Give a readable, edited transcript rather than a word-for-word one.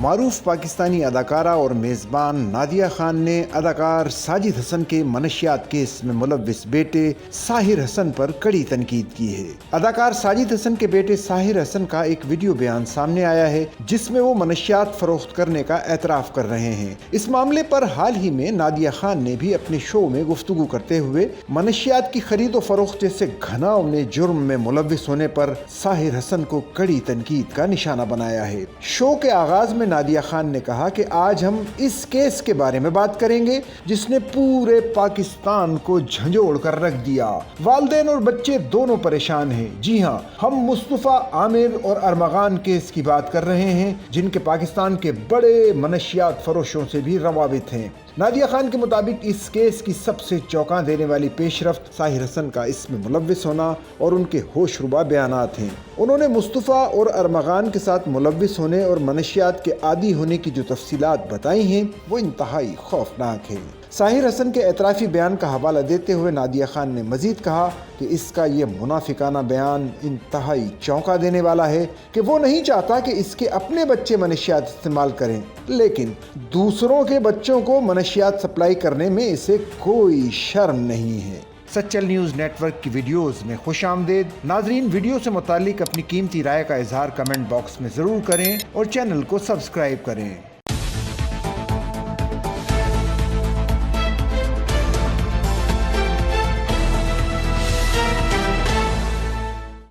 معروف پاکستانی اداکارہ اور میزبان نادیہ خان نے اداکار ساجد حسن کے منشیات کیس میں ملوث بیٹے ساحر حسن پر کڑی تنقید کی ہے۔ اداکار ساجد حسن کے بیٹے ساحر حسن کا ایک ویڈیو بیان سامنے آیا ہے جس میں وہ منشیات فروخت کرنے کا اعتراف کر رہے ہیں۔ اس معاملے پر حال ہی میں نادیہ خان نے بھی اپنے شو میں گفتگو کرتے ہوئے منشیات کی خرید و فروخت جیسے گھناؤنے جرم میں ملوث ہونے پر ساحر حسن کو کڑی تنقید کا نشانہ بنایا ہے۔ شو کے آغاز میں نادیہ خان نے کہا کہ آج ہم اس کیس کے بارے میں بات کریں گے جس نے پورے پاکستان کو جھنجھوڑ کر رکھ دیا۔ والدین اور بچے دونوں پریشان ہیں۔ جی ہاں، ہم مصطفیٰ عامر اور ارمغان کیس کی بات کر رہے ہیں جن کے پاکستان کے بڑے منشیات فروشوں سے بھی روابط ہیں۔ نادیہ خان کے مطابق اس کیس کی سب سے چونکا دینے والی پیش رفت ساحر حسن کا اس میں ملوث ہونا اور ان کے ہوش ربا بیانات ہیں۔ انہوں نے مصطفیٰ اور ارمغان کے ساتھ ملوث ہونے اور منشیات کے عادی ہونے کی جو تفصیلات بتائی ہیں وہ انتہائی خوفناک ہیں۔ ساحر حسن کے اعترافی بیان کا حوالہ دیتے ہوئے نادیہ خان نے مزید کہا کہ اس کا یہ منافقانہ بیان انتہائی چونکا دینے والا ہے کہ وہ نہیں چاہتا کہ اس کے اپنے بچے منشیات استعمال کریں، لیکن دوسروں کے بچوں کو منشیات سپلائی کرنے میں اسے کوئی شرم نہیں ہے۔ سچل نیوز نیٹ ورک کی ویڈیوز میں خوش آمدید۔ ناظرین، ویڈیو سے متعلق اپنی قیمتی رائے کا اظہار کمنٹ باکس میں ضرور کریں اور چینل کو سبسکرائب کریں۔